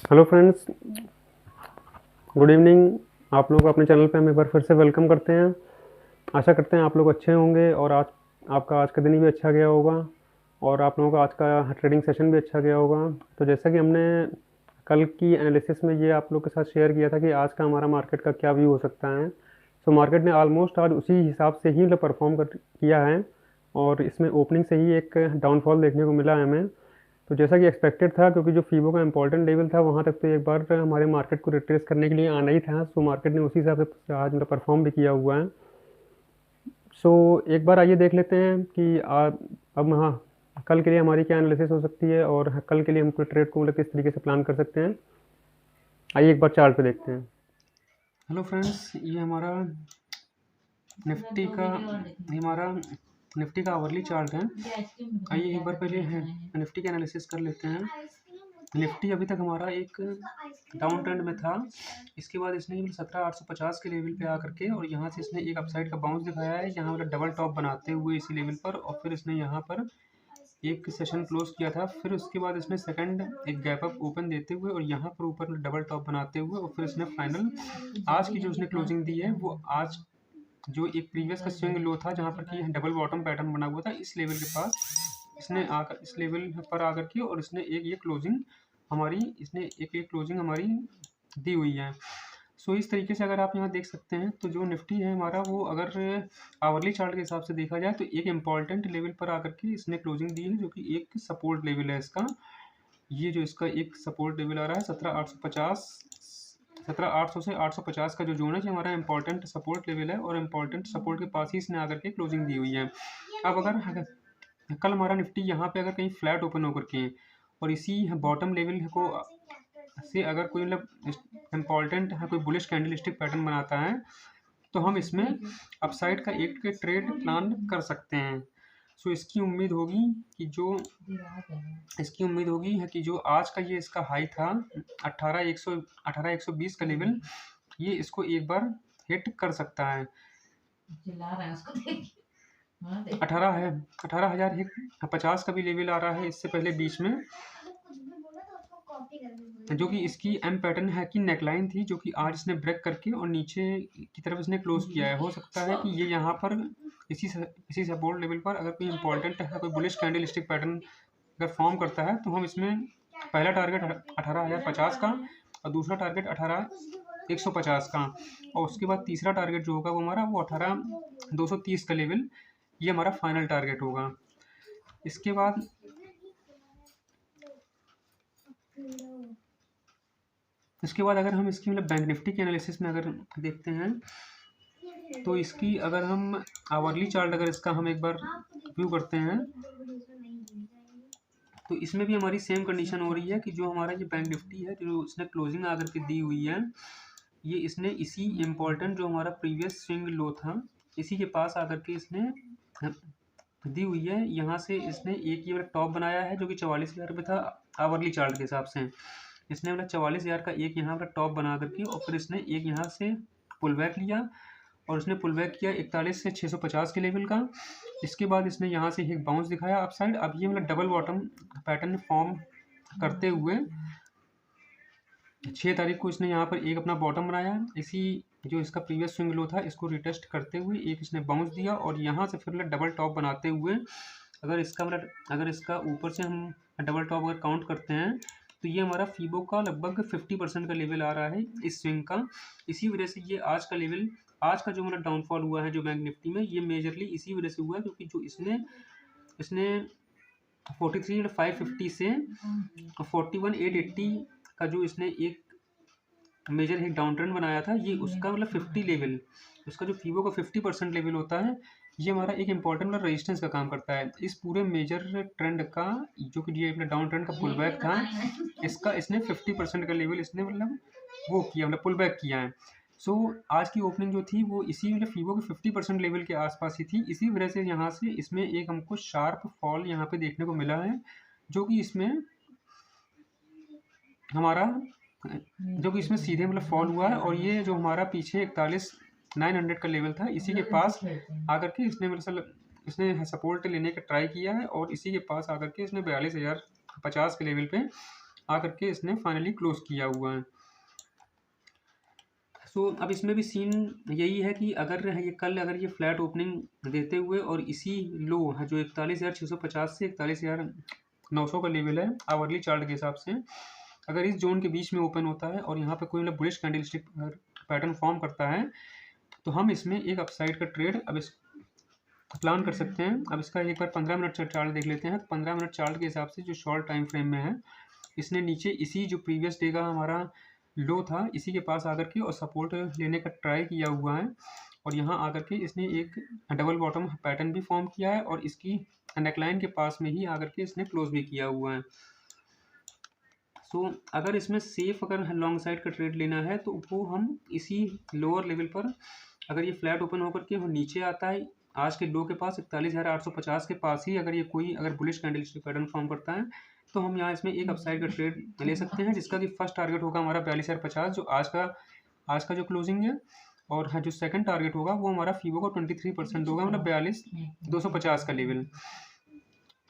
Hello friends, good evening. आप लोग अपने चैनल पे हम एक बार फिर से वेलकम करते हैं। आशा करते हैं आप लोग अच्छे होंगे और आज आपका आज का दिन भी अच्छा गया होगा और आप लोगों का आज का ट्रेडिंग सेशन भी अच्छा गया होगा। तो जैसा कि हमने कल की एनालिसिस में ये आप लोग के साथ शेयर किया था कि आज का हमारा मार्केट का क्या व्यू हो सकता है। तो मार्केट ने ऑलमोस्ट आज उसी हिसाब से ही परफॉर्म किया है और इसमें ओपनिंग से ही एक डाउनफॉल देखने को मिला है हमें। तो जैसा कि एक्सपेक्टेड था, क्योंकि जो फीबो का इंपॉर्टेंट लेवल था वहाँ तक तो एक बार हमारे मार्केट को रिट्रेस करने के लिए आना ही था। सो मार्केट ने उसी हिसाब से आज परफॉर्म भी किया हुआ है। सो एक बार आइए देख लेते हैं कि अब हाँ कल के लिए हमारी क्या एनालिसिस हो सकती है और कल के लिए हम ट्रेड को किस तरीके से प्लान कर सकते हैं। आइए एक बार चार्ट पे देखते हैं। हेलो फ्रेंड्स, ये हमारा निफ्टी का आवरली चार्ट है। आइए एक बार पहले निफ्टी की एनालिसिस कर लेते हैं। निफ्टी अभी तक हमारा एक डाउन ट्रेंड में था। इसके बाद इसने 17,850 के लेवल पे आकर के और यहाँ से इसने एक अपसाइड का बाउंस दिखाया है, यहाँ पर डबल टॉप बनाते हुए इसी लेवल पर, और फिर इसने यहाँ पर एक सेशन क्लोज किया था। फिर उसके बाद इसने सेकंड एक गैप अप ओपन देते हुए और यहाँ पर ऊपर डबल टॉप बनाते हुए और फिर इसने फाइनल आज की जो उसने क्लोजिंग दी है वो आज जो एक प्रीवियस का स्विंग लो था जहाँ पर कि डबल बॉटम पैटर्न बना हुआ था, इस लेवल के पास इसने आकर इस लेवल पर आकर के और इसने एक ये क्लोजिंग हमारी दी हुई है। सो इस तरीके से अगर आप यहाँ देख सकते हैं तो जो निफ्टी है हमारा वो अगर आवरली चार्ट के हिसाब से देखा जाए तो एक इम्पॉर्टेंट लेवल पर आकर के इसने क्लोजिंग दी है, जो कि एक सपोर्ट लेवल है इसका। ये जो इसका एक सपोर्ट लेवल आ रहा है 17,800 से 850 का जो जोन है, ये हमारा इंपॉर्टेंट सपोर्ट लेवल है और इंपॉर्टेंट सपोर्ट के पास ही इसने आकर के क्लोजिंग दी हुई है। अब अगर कल हमारा निफ्टी यहाँ पे अगर कहीं फ्लैट ओपन होकर के और इसी बॉटम लेवल को से अगर कोई इम्पॉर्टेंट कोई बुलिश कैंडलस्टिक पैटर्न बनाता है तो हम इसमें अपसाइड का एक ट्रेड प्लान कर सकते हैं। सो इसकी उम्मीद होगी कि जो आज का ये इसका हाई था 18,120 का लेवल, ये इसको एक बार हिट कर सकता है। 18,050 का भी लेवल आ रहा है इससे पहले बीच में, जो कि इसकी एम पैटर्न है कि नेकलाइन थी, जो कि आज इसने ब्रेक करके और नीचे की तरफ इसने क्लोज किया है। हो सकता है कि ये यहाँ पर इसी सपोर्ट लेवल पर अगर कोई इंपॉर्टेंट है कोई बुलिश कैंडलस्टिक पैटर्न अगर फॉर्म करता है तो हम इसमें पहला टारगेट 18,050 का और दूसरा टारगेट 18,150 का और उसके बाद तीसरा टारगेट जो होगा वो हमारा वो 18,230 का लेवल, ये हमारा फाइनल टारगेट होगा। इसके बाद अगर हम इसकी बैंक निफ्टी की एनालिसिस में अगर देखते हैं तो इसकी अगर हम आवरली चार्ट अगर इसका हम एक बार व्यू करते हैं तो इसमें भी हमारी सेम कंडीशन हो रही है कि जो हमारा ये बैंक निफ्टी है जो इसने क्लोजिंग आकर के दी हुई है, ये इसने इसी इम्पोर्टेंट जो हमारा प्रीवियस स्विंग लो था इसी के पास आकर के इसने दी हुई है। यहाँ से इसने एक ये टॉप बनाया है जो कि 44,000 रुपये था आवरली चार्ट के हिसाब से। इसने 44,000 का एक यहाँ पर टॉप बना करके और फिर इसने एक यहाँ से पुल बैक लिया और उसने पुल बैक किया 41 से 650 के लेवल का। इसके बाद इसने यहाँ से एक बाउंस दिखाया अपसाइड। अब ये डबल बॉटम पैटर्न फॉर्म करते हुए 6 तारीख को इसने यहाँ पर एक अपना बॉटम बनाया, इसी जो इसका प्रीवियस स्विंग लो था इसको रिटेस्ट करते हुए एक इसने बाउंस दिया और यहाँ से फिर डबल टॉप बनाते हुए अगर इसका ऊपर से हम डबल टॉप अगर काउंट करते हैं तो ये हमारा फीबो का लगभग 50% का लेवल आ रहा है इस स्विंग का। इसी वजह से ये आज का जो डाउनफॉल हुआ है जो बैंक निफ्टी में, ये मेजरली इसी वजह से हुआ है क्योंकि जो इसने 43,550 से 41,880 का जो इसने एक मेजर एक डाउन ट्रेंड बनाया था, ये उसका 50 लेवल, उसका जो फीबो का 50% लेवल होता है, ये हमारा एक इंपॉर्टेंट रेजिस्टेंस का काम करता है। इस पूरे मेजर ट्रेंड का जो कि ये डाउन ट्रेंड का पुल बैक था, इसने 50% का लेवल इसने वो किया पुल बैक किया है। सो आज की ओपनिंग जो थी वो इसी फीबो के 50% लेवल के आसपास ही थी। इसी वजह से यहाँ से इसमें एक हमको शार्प फॉल यहाँ पे देखने को मिला है, जो कि इसमें सीधे फॉल हुआ है। और ये जो हमारा पीछे 41,900 का लेवल था, इसी के पास आकर के इसने सपोर्ट लेने का ट्राई किया है और इसी के पास आकर के इसने 42,050 के लेवल पे आकर के इसने फाइनली क्लोज किया हुआ है। सो अब इसमें भी सीन यही है कि अगर ये कल अगर ये फ्लैट ओपनिंग देते हुए और इसी लो है जो 41,650 से 41,900 का लेवल है आवरली चार्ट के हिसाब से, अगर इस जोन के बीच में ओपन होता है और यहाँ पे कोई मतलब बुलिश कैंडलस्टिक पैटर्न फॉर्म करता है तो हम इसमें एक अपसाइड का ट्रेड अब इस प्लान कर सकते हैं। अब इसका एक बार 15 मिनट चार्ट देख लेते हैं। 15 मिनट चार्ट के हिसाब से जो शॉर्ट टाइम फ्रेम में है, इसने नीचे इसी जो प्रीवियस डे का हमारा लो था इसी के पास आकर के और सपोर्ट लेने का ट्राई किया हुआ है और यहाँ आकर के इसने एक डबल बॉटम पैटर्न भी फॉर्म किया है और इसकी नेकलाइन के पास में ही आकर के इसने क्लोज भी किया हुआ है। सो अगर इसमें सेफ अगर लॉन्ग साइड का ट्रेड लेना है तो वो हम इसी लोअर लेवल पर अगर ये फ्लैट ओपन होकर के वो नीचे आता है आज के लो के पास 41,850 के पास ही अगर ये कोई अगर बुलिश कैंडलस्टिक पैटर्न फॉर्म करता है तो हम यहाँ इसमें एक अपसाइड का ट्रेड ले सकते हैं जिसका कि फर्स्ट टारगेट होगा हमारा 42,050 जो आज का जो क्लोजिंग है और जो सेकंड टारगेट होगा वो हमारा फीबो का 23% होगा, मतलब 42,250 का लेवल,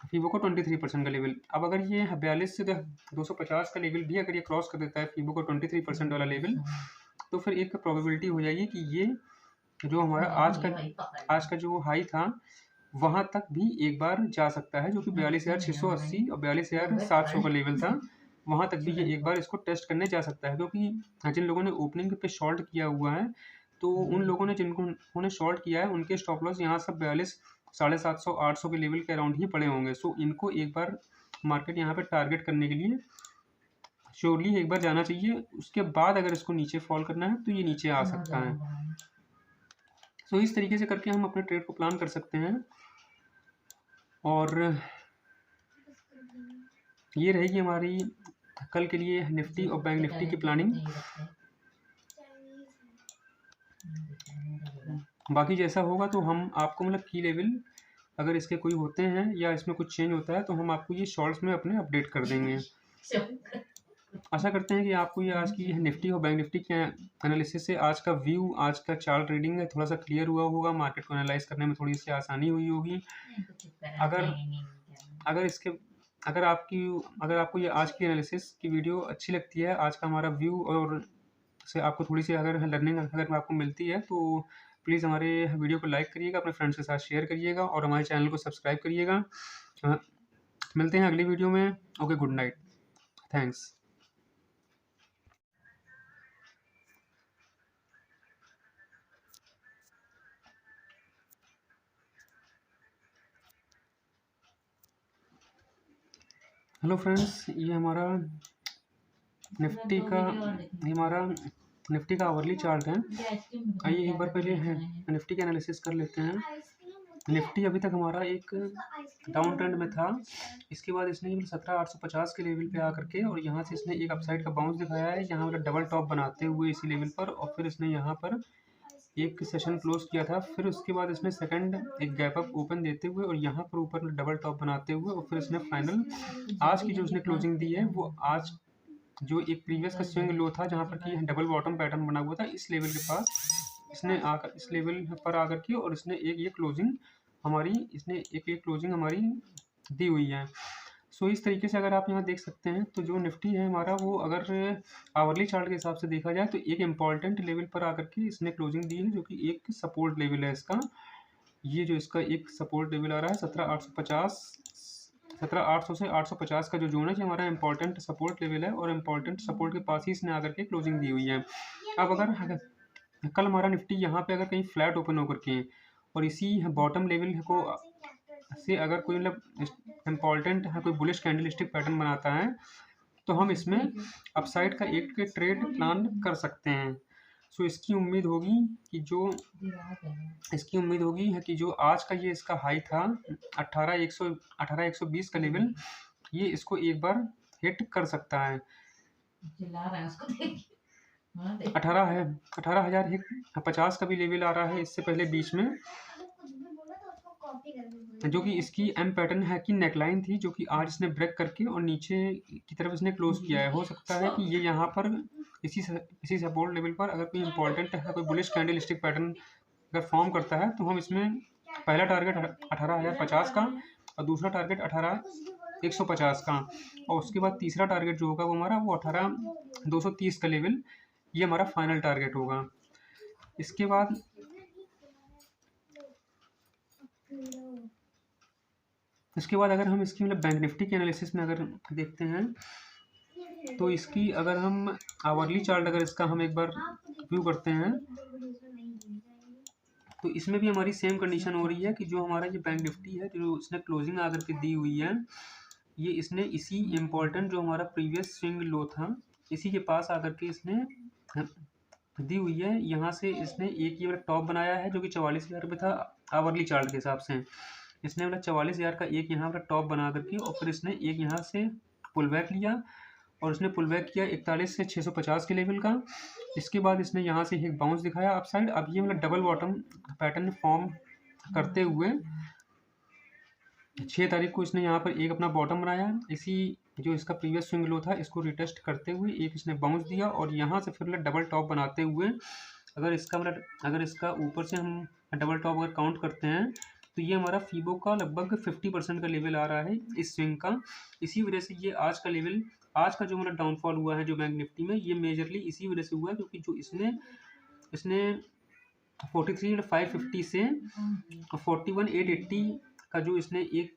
फीबो को 23% का लेवल। अब अगर ये 42 से 250 का लेवल भी अगर ये क्रॉस कर देता है फीबो को 23% वाला लेवल तो फिर एक प्रोबेबिलिटी हो जाएगी कि ये जो हमारा आज का जो हाई था वहां तक भी एक बार जा सकता है जो कि 42,680 और 42,700 का लेवल था, वहां तक भी ये एक बार इसको टेस्ट करने जा सकता है। क्योंकि जिन लोगों ने ओपनिंग पे शॉर्ट किया हुआ है तो उन लोगों ने जिन्होंने शॉर्ट किया है उनके स्टॉप लॉस यहाँ सब 42,750 800 के लेवल के अराउंड ही पड़े होंगे। सो इनको एक बार मार्केट यहाँ पे टारगेट करने के लिए श्योरली एक बार जाना चाहिए, उसके बाद अगर इसको नीचे फॉल करना है तो ये नीचे आ सकता है। सो इस तरीके से करके हम अपने ट्रेड को प्लान कर सकते हैं और ये रहेगी हमारी कल के लिए निफ्टी और बैंक निफ्टी की प्लानिंग। बाकी जैसा होगा तो हम आपको मतलब की लेवल अगर इसके कोई होते हैं या इसमें कुछ चेंज होता है तो हम आपको ये शॉर्ट्स में अपने अपडेट कर देंगे। आशा करते हैं कि आपको ये आज की निफ्टी और बैंक निफ्टी के एनालिसिस से आज का व्यू, आज का चार्ट रीडिंग है थोड़ा सा क्लियर हुआ होगा, मार्केट को एनालाइज करने में थोड़ी सी आसानी हुई होगी। अगर आपको ये आज की एनालिसिस की वीडियो अच्छी लगती है, आज का हमारा व्यू और से आपको थोड़ी सी अगर लर्निंग अगर आपको मिलती है तो प्लीज़ हमारे वीडियो को लाइक करिएगा, अपने फ्रेंड्स के साथ शेयर करिएगा और हमारे चैनल को सब्सक्राइब करिएगा। मिलते हैं अगली वीडियो में। Okay, good night, thanks. Hello friends, ये हमारा निफ्टी का आवरली चार्ट है। आइए एक बार पहले निफ्टी का एनालिसिस कर लेते हैं। निफ्टी अभी तक हमारा एक डाउन ट्रेंड में था, इसके बाद इसने 17,850 के लेवल पे आकर के और यहाँ से इसने एक अपसाइड का बाउंस दिखाया है, यहाँ पर डबल टॉप बनाते हुए इसी लेवल पर और फिर इसने यहाँ पर एक सेशन क्लोज किया था। फिर उसके बाद इसने सेकंड एक गैप अप ओपन देते हुए और यहाँ पर ऊपर डबल टॉप बनाते हुए और फिर इसने फाइनल आज की जो उसने क्लोजिंग दी है वो आज जो एक प्रीवियस का स्विंग लो था जहाँ पर कि डबल बॉटम पैटर्न बना हुआ था इस लेवल के पास इसने आकर इस लेवल पर आकर के और इसने एक क्लोजिंग हमारी दी हुई है। सो इस तरीके से अगर आप यहाँ देख सकते हैं तो जो निफ्टी है हमारा वो अगर आवरली चार्ट के हिसाब से देखा जाए तो एक इम्पॉर्टेंट लेवल पर आकर के इसने क्लोजिंग दी है जो कि एक सपोर्ट लेवल है इसका। ये जो इसका एक सपोर्ट लेवल आ रहा है 17,800 से 850 का जो जोन है ये हमारा इंपॉर्टेंट सपोर्ट लेवल है और इम्पॉर्टेंट सपोर्ट के पास ही इसने आकर के क्लोजिंग दी हुई है। अब अगर कल हमारा निफ्टी यहाँ पे अगर कहीं फ्लैट ओपन होकर के और इसी बॉटम लेवल को से अगर कोई मतलब इम्पॉर्टेंट है कोई बुलिश कैंडलस्टिक पैटर्न बनाता है तो हम इसमें अपसाइड का एक ट्रेड प्लान कर सकते हैं। सो इसकी उम्मीद होगी कि जो आज का ये इसका हाई था 18,120 का लेवल, ये इसको एक बार हिट कर सकता है। 18,050 का भी लेवल आ रहा है इससे पहले बीच में, जो कि इसकी एम पैटर्न है कि नेकलाइन थी जो कि आज इसने ब्रेक करके और नीचे की तरफ इसने क्लोज किया है। हो सकता है कि ये यहाँ पर इसी सपोर्ट लेवल पर अगर कोई इंपॉर्टेंट है कोई बुलिश कैंडलस्टिक पैटर्न अगर फॉर्म करता है तो हम इसमें पहला टारगेट 18,050 का और दूसरा टारगेट 150 का, और उसके बाद तीसरा टारगेट जो होगा वो हमारा वो 18,230 का लेवल, ये हमारा फाइनल टारगेट होगा। इसके बाद अगर हम इसकी मतलब बैंक निफ्टी के एनालिसिस में अगर देखते हैं तो इसकी अगर हम आवरली चार्ट अगर इसका हम एक बार व्यू करते हैं तो इसमें भी हमारी सेम कंडीशन हो रही है कि जो हमारा ये बैंक निफ्टी है जो इसने क्लोजिंग आकर के दी हुई है, ये इसने इसी इम्पोर्टेंट जो हमारा प्रीवियस स्विंग लो था इसी के पास आकर के इसने दी हुई है। यहाँ से इसने एक ये वाला टॉप बनाया है जो कि 44,000 रुपये था आवरली चार्ट के हिसाब से। इसने मतलब 44,000 का एक यहाँ पर टॉप बना करके और फिर इसने एक यहाँ से पुल बैक लिया और इसने पुल बैक किया 41 से 650 के लेवल का। इसके बाद इसने यहाँ से एक बाउंस दिखाया अप साइड। अब ये मतलब डबल बॉटम पैटर्न फॉर्म करते हुए 6 तारीख को इसने यहाँ पर एक अपना बॉटम बनाया, इसी जो इसका प्रीवियस स्विंग लो था इसको रिटेस्ट करते हुए एक इसने बाउंस दिया और यहाँ से फिर मतलब डबल टॉप बनाते हुए अगर इसका ऊपर से हम डबल टॉप अगर काउंट करते हैं तो ये हमारा फीबो का लगभग 50% का लेवल आ रहा है इस स्विंग का। इसी वजह से ये आज का लेवल, आज का जो मतलब डाउनफॉल हुआ है जो बैंक निफ्टी में, ये मेजरली इसी वजह से हुआ है क्योंकि जो इसने 43,550 से 41,880 का जो इसने एक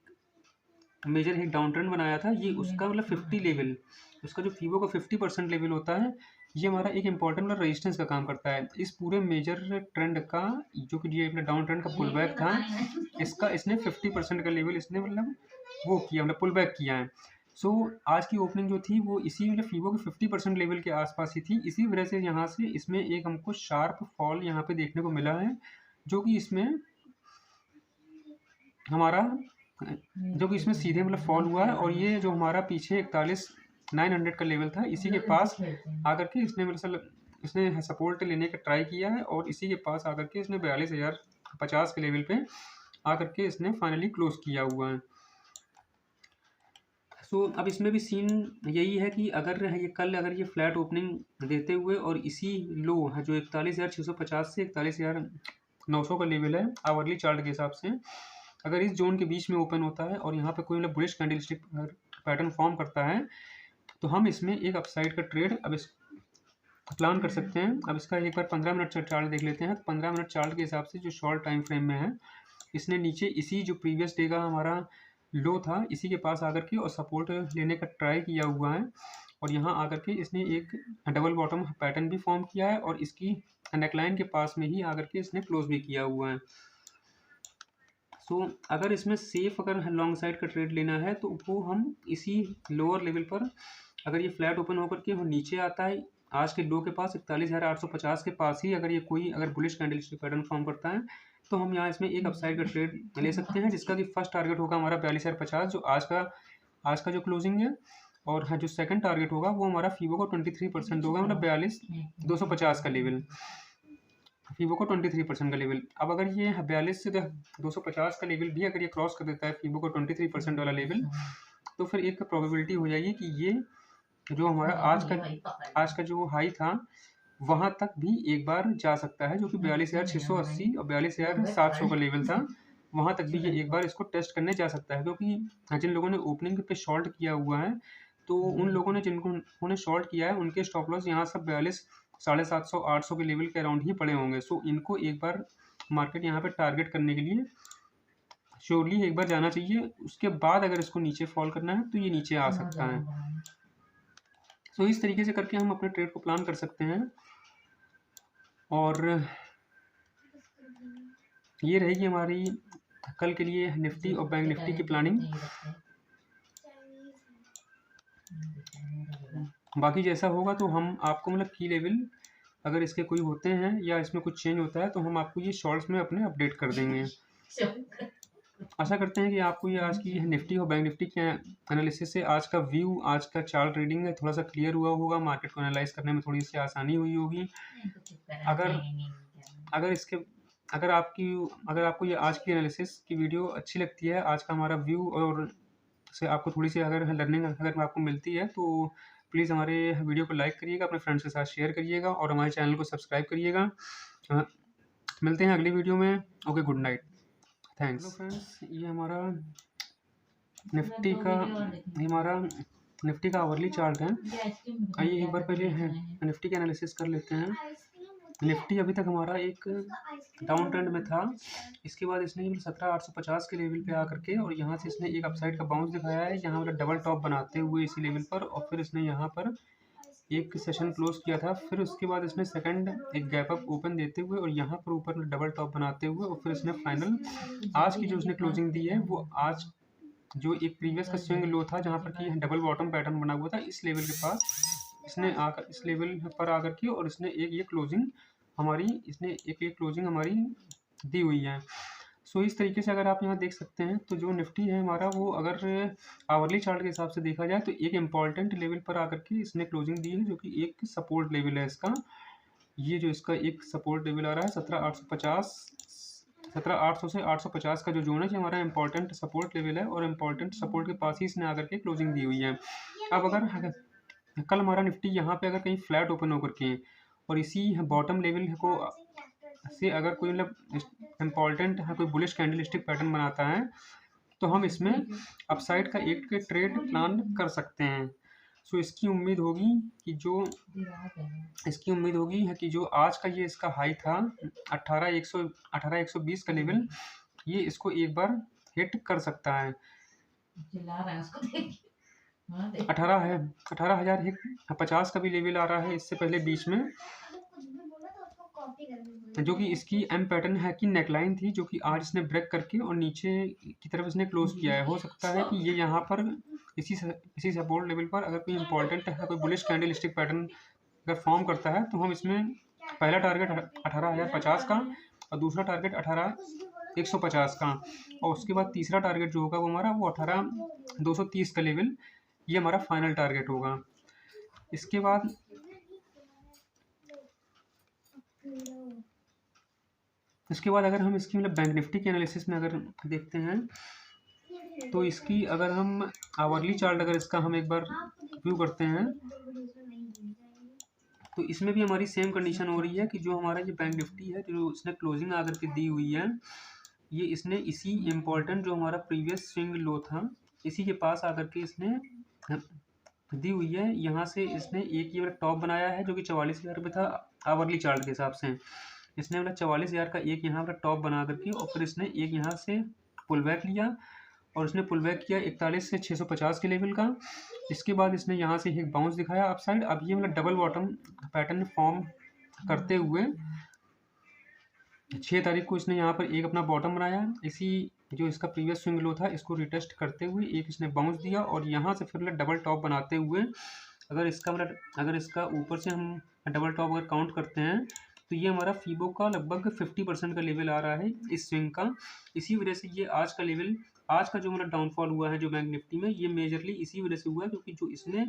मेजर एक डाउन ट्रेंड बनाया था, ये उसका मतलब 50 लेवल, उसका जो फीबो का 50% लेवल होता है, ये हमारा एक इंपॉर्टेंट मतलब रेजिस्टेंस का काम करता है। इस पूरे मेजर ट्रेंड का जो कि ये अपना डाउन ट्रेंड का पुल बैक था, इसका इसने 50% का लेवल इसने मतलब वो किया, मतलब पुल बैक किया है। सो आज की ओपनिंग जो थी वो इसी मतलब फीबो के 50% लेवल के आसपास ही थी। इसी वजह से यहाँ से इसमें एक हमको शार्प फॉल यहाँ पे देखने को मिला है जो कि इसमें सीधे मतलब फॉल हुआ है। और ये जो हमारा पीछे 41,900 का लेवल था इसी के पास आकर के इसने सपोर्ट लेने का ट्राई किया है और इसी के पास आकर के इसने 42,050 के लेवल पे आकर के इसने फाइनली क्लोज किया हुआ है। सो अब इसमें भी सीन यही है कि अगर ये फ्लैट ओपनिंग देते हुए और इसी लो है जो 41,650 से 41,900 का लेवल है आवरली चार्ट के हिसाब से, अगर इस जोन के बीच में ओपन होता है और यहाँ पे कोई मतलब बुलिश कैंडलस्टिक पैटर्न फॉर्म करता है तो हम इसमें एक अपसाइड का ट्रेड अब इस प्लान कर सकते हैं। अब इसका एक बार 15 मिनट चार्ट देख लेते हैं। 15 मिनट चार्ट के हिसाब से जो शॉर्ट टाइम फ्रेम में है, इसने नीचे इसी जो प्रीवियस डे का हमारा लो था इसी के पास आकर के और सपोर्ट लेने का ट्राई किया हुआ है और यहाँ आकर के इसने एक डबल बॉटम पैटर्न भी फॉर्म किया है और इसकी नेकलाइन के पास में ही आकर के इसने क्लोज भी किया हुआ है। सो अगर इसमें सेफ अगर लॉन्ग साइड का ट्रेड लेना है तो वो हम इसी लोअर लेवल पर अगर ये फ्लैट ओपन होकर के नीचे आता है आज के लो के पास 41,850 के पास ही अगर बुलिश कैंडलस्टिक पैटर्न फॉर्म करता है तो हम यहाँ इसमें एक अपसाइड का ट्रेड ले सकते हैं जिसका कि फर्स्ट टारगेट होगा हमारा 42,050 जो आज का जो क्लोजिंग है, और हाँ जो सेकंड टारगेट होगा वो हमारा फीबो का 23% होगा, मतलब 42,250 का लेवल, फीबो को 23% का लेवल। अब अगर ये 42 से 250 का लेवल भी अगर ये क्रॉस कर देता है फीबो को 23% वाला लेवल, तो फिर एक प्रोबेबिलिटी हो जाएगी कि ये जो हमारा आज का जो हाई था वहां तक भी एक बार जा सकता है, जो कि 42,680 और 42,700 का लेवल था, वहां तक भी ये एक बार इसको टेस्ट करने जा सकता है। क्योंकि जिन लोगों ने ओपनिंग पे शॉर्ट किया हुआ है तो उन लोगों ने जिन्होंने शॉर्ट किया है उनके स्टॉप लॉस यहाँ सब 42,750 800 के लेवल के अराउंड ही पड़े होंगे। सो इनको एक बार मार्केट यहाँ पे टारगेट करने के लिए श्योरली एक बार जाना चाहिए। उसके बाद अगर इसको नीचे फॉल करना है तो ये नीचे आ सकता है। तो इस तरीके से करके हम अपने ट्रेड को प्लान कर सकते हैं और ये रहेगी हमारी कल के लिए निफ्टी और बैंक निफ्टी की प्लानिंग। बाकी जैसा होगा तो हम आपको मतलब की लेवल अगर इसके कोई होते हैं या इसमें कुछ चेंज होता है तो हम आपको ये शॉर्ट्स में अपने अपडेट कर देंगे। आशा करते हैं कि आपको ये आज की निफ्टी और बैंक निफ्टी के एनालिसिस से आज का व्यू, आज का चार्ट रीडिंग है थोड़ा सा क्लियर हुआ होगा, मार्केट को एनालाइज करने में थोड़ी सी आसानी हुई होगी। अगर आपको ये आज की एनालिसिस की वीडियो अच्छी लगती है, आज का हमारा व्यू और से आपको थोड़ी सी अगर लर्निंग अगर आपको मिलती है तो प्लीज़ हमारे वीडियो को लाइक करिएगा, अपने फ्रेंड्स के साथ शेयर करिएगा और हमारे चैनल को सब्सक्राइब करिएगा। मिलते हैं अगली वीडियो में। Okay, good night, thanks. Hello friends, ये हमारा निफ्टी का हमारा निफ्टी का आवरली चार्ट है। आइए एक बार पहले है निफ्टी का एनालिसिस कर लेते हैं। निफ्टी अभी तक हमारा एक डाउन ट्रेंड में था। इसके बाद इसने 17,850 के लेवल पे आकर के और यहाँ से इसने एक अपसाइड का बाउंस दिखाया है, यहाँ पर डबल टॉप बनाते हुए इसी लेवल पर, और फिर इसने यहाँ पर एक सेशन क्लोज किया था। फिर उसके बाद इसने सेकंड एक गैप अप ओपन देते हुए और यहाँ पर ऊपर डबल टॉप बनाते हुए और फिर इसने फाइनल आज की जो उसने क्लोजिंग दी है वो आज जो एक प्रीवियस का स्विंग लो था जहाँ पर कि डबल बॉटम पैटर्न बना हुआ था, इस लेवल के पास इसने आकर इस लेवल पर आकर के और इसने एक ये क्लोजिंग हमारी दी हुई है। सो इस तरीके से अगर आप यहाँ देख सकते हैं तो जो निफ्टी है हमारा वो अगर आवरली चार्ट के हिसाब से देखा जाए तो एक इम्पॉर्टेंट लेवल पर आकर के इसने क्लोजिंग दी है, जो कि एक सपोर्ट लेवल है इसका। ये जो इसका एक सपोर्ट लेवल आ रहा है 17,800 से 850 का जो जोन है ये हमारा इंपॉर्टेंट सपोर्ट लेवल है, और इम्पॉर्टेंट सपोर्ट के पास ही इसने आकर के क्लोजिंग दी हुई है। अब अगर कल हमारा निफ्टी यहाँ पे अगर कहीं फ्लैट ओपन होकर के और इसी बॉटम लेवल को से अगर कोई मतलब इम्पॉर्टेंट कोई बुलिश कैंडलस्टिक पैटर्न बनाता है तो हम इसमें अपसाइड का एक ट्रेड प्लान कर सकते हैं। सो इसकी उम्मीद होगी कि जो आज का ये इसका हाई था 18,120 का लेवल, ये इसको एक बार हिट कर सकता है। 18,050 का भी लेवल आ रहा है इससे पहले बीच में, जो कि इसकी एम पैटर्न है कि नेकलाइन थी, जो कि आज इसने ब्रेक करके और नीचे की तरफ इसने क्लोज किया है। हो सकता है कि ये यहाँ पर इसी सपोर्ट लेवल पर अगर कोई इंपॉर्टेंट है कोई बुलिश कैंडलस्टिक पैटर्न अगर फॉर्म करता है तो हम इसमें पहला टारगेट 18,050 का और दूसरा टारगेट 18,150 का, और उसके बाद तीसरा टारगेट जो होगा वो हमारा वो 18,230 का लेवल, ये हमारा फाइनल टारगेट होगा। इसके बाद अगर हम इसकी मतलब बैंक निफ्टी के एनालिसिस में अगर देखते हैं तो इसकी अगर हम आवरली चार्ट अगर इसका हम एक बार व्यू करते हैं तो इसमें भी हमारी सेम कंडीशन हो रही है कि जो हमारा ये बैंक निफ्टी है जो इसने क्लोजिंग आकर के दी हुई है, ये इसने इसी इम्पोर्टेंट जो हमारा प्रीवियस स्विंग लो था इसी के पास आकर के इसने दी हुई है। यहाँ से इसने एक ये टॉप बनाया है जो कि 44,000 रुपये था आवरली चार्ट के हिसाब से। इसने मतलब 44,000 का एक यहाँ पर टॉप बना करके और फिर इसने एक यहाँ से पुल बैक लिया और इसने पुल बैक किया 41 से 650 के लेवल का। इसके बाद इसने यहाँ से एक बाउंस दिखाया अपसाइड। अब ये मतलब डबल बॉटम पैटर्न फॉर्म करते हुए 6 तारीख को इसने यहाँ पर एक अपना बॉटम बनाया, इसी जो इसका प्रीवियस स्विंग लो था इसको रिटेस्ट करते हुए एक इसने बाउंस दिया और यहाँ से फिर डबल टॉप बनाते हुए अगर इसका ऊपर से हम डबल टॉप अगर काउंट करते हैं तो ये हमारा फीबो का लगभग 50% का लेवल आ रहा है इस स्विंग का। इसी वजह से ये आज का लेवल, आज का जो मतलब डाउनफॉल हुआ है जो बैंक निफ्टी में, ये मेजरली इसी वजह से हुआ है क्योंकि जो इसने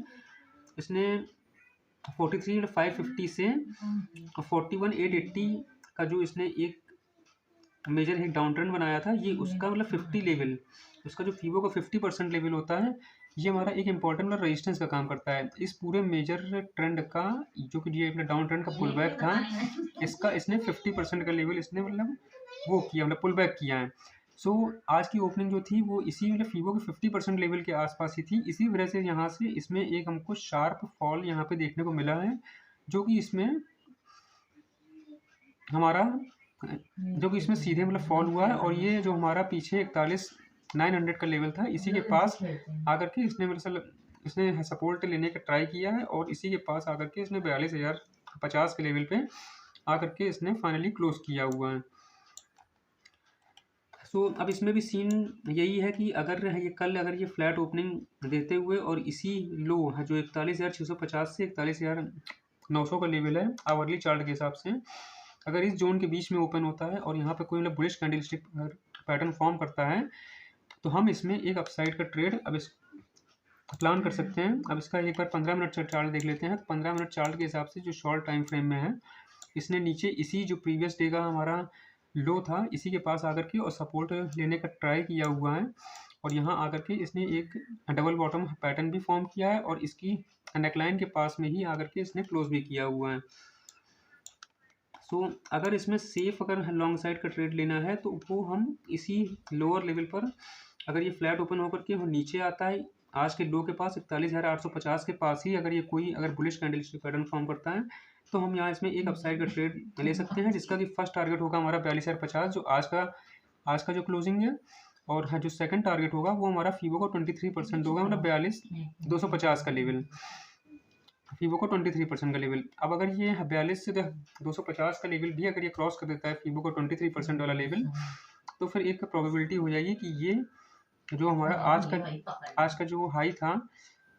43,550 से 41,880 का जो इसने एक मेजर एक डाउन ट्रेंड बनाया था, ये उसका मतलब 50 लेवल, उसका जो फीबो का 50% लेवल होता है, ये हमारा एक इंपॉर्टेंट मतलब रेजिस्टेंस का काम करता है। इस पूरे मेजर ट्रेंड का जो कि ये अपना डाउन ट्रेंड का पुल बैक था, इसका इसने 50% का लेवल इसने मतलब वो किया, मतलब पुल बैक किया है। सो आज की ओपनिंग जो थी वो इसी मतलब फीबो के 50% लेवल के आसपास ही थी। इसी वजह से यहाँ से इसमें एक हमको शार्प फॉल यहाँ पे देखने को मिला है, जो कि इसमें सीधे मतलब फॉल हुआ है। और ये जो हमारा पीछे 41,900 का लेवल था इसी के पास आकर के इसने सपोर्ट लेने का ट्राई किया है और इसी के पास आकर के इसने 42,050 के लेवल पे आकर के इसने फाइनली क्लोज किया हुआ है। सो अब इसमें भी सीन यही है कि अगर ये फ्लैट ओपनिंग देते हुए और इसी लो है जो 41,650 से 41,900 का लेवल है आवरली चार्ट के हिसाब से, अगर इस जोन के बीच में ओपन होता है और यहाँ पे कोई मतलब बुलिश कैंडलस्टिक पैटर्न फॉर्म करता है तो हम इसमें एक अपसाइड का ट्रेड अब इस प्लान कर सकते हैं। अब इसका एक बार 15 मिनट चार्ट देख लेते हैं। 15 मिनट चार्ट के हिसाब से जो शॉर्ट टाइम फ्रेम में है, इसने नीचे इसी जो प्रीवियस डे का हमारा लो था इसी के पास आकर के और सपोर्ट लेने का ट्राई किया हुआ है और यहाँ आकर के इसने एक डबल बॉटम पैटर्न भी फॉर्म किया है और इसकी नेकलाइन के पास में ही आकर के इसने क्लोज भी किया हुआ है। सो अगर इसमें सेफ अगर लॉन्ग साइड का ट्रेड लेना है तो वो हम इसी लोअर लेवल पर अगर ये फ्लैट ओपन होकर के नीचे आता है आज के लो के पास 41,850 के पास ही, अगर बुलिश कैंडलस्टिक पैटर्न फॉर्म करता है तो हम यहाँ इसमें एक अपसाइड का ट्रेड ले सकते हैं, जिसका कि फर्स्ट टारगेट होगा हमारा 42,050 जो आज का जो क्लोजिंग है। और हाँ, जो सेकंड टारगेट होगा वो हमारा फीबो का 23% होगा, मतलब 42,250 का लेवल, फीबो को 23% का लेवल। अब अगर ये 42 से 250 का लेवल भी अगर ये क्रॉस कर देता है फीबो को 23% वाला लेवल, तो फिर एक प्रोबेबिलिटी हो जाएगी कि ये जो हमारा आज का जो हाई था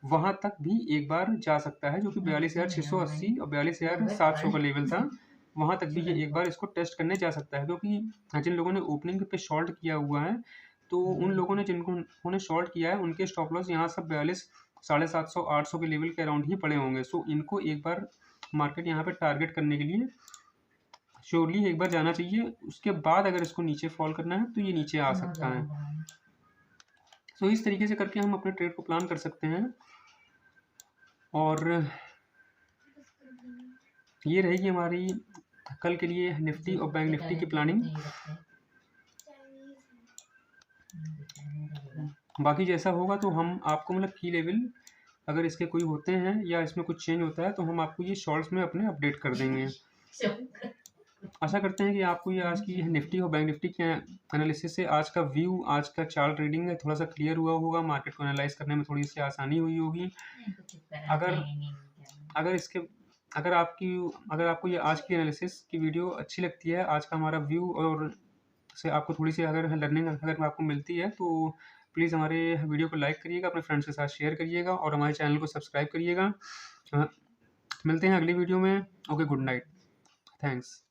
वहां तक भी एक बार जा सकता है, जो कि 42,680 और 42,700 का लेवल था, वहां तक भी ये एक बार इसको टेस्ट करने जा सकता है। क्योंकि जिन लोगों ने ओपनिंग पे शॉर्ट किया हुआ है, तो उन लोगों ने जिन्होंने शॉर्ट किया है उनके स्टॉप लॉस यहाँ सब 42,750 800 के लेवल के अराउंड ही पड़े होंगे। सो इनको एक बार मार्केट यहाँ पे टारगेट करने के लिए श्योरली एक बार जाना चाहिए। उसके बाद अगर इसको नीचे फॉल करना है तो ये नीचे आ सकता है। सो इस तरीके से करके हम अपने ट्रेड को प्लान कर सकते हैं। और ये रहेगी हमारी कल के लिए निफ्टी और बैंक निफ्टी की प्लानिंग। बाकी जैसा होगा तो हम आपको मतलब की लेवल अगर इसके कोई होते हैं या इसमें कुछ चेंज होता है तो हम आपको ये शॉर्ट्स में अपने अपडेट कर देंगे। आशा करते हैं कि आपको ये आज की निफ्टी और बैंक निफ्टी के एनालिसिस से आज का व्यू, आज का चार्ट रीडिंग है थोड़ा सा क्लियर हुआ होगा, मार्केट को एनालाइज करने में थोड़ी सी आसानी हुई होगी। अगर आपको ये आज की एनालिसिस की वीडियो अच्छी लगती है, आज का हमारा व्यू और से आपको थोड़ी सी अगर लर्निंग अगर आपको मिलती है तो प्लीज़ हमारे वीडियो को लाइक करिएगा, अपने फ्रेंड्स के साथ शेयर करिएगा और हमारे चैनल को सब्सक्राइब करिएगा। मिलते हैं अगली वीडियो में। Okay, good night, thanks.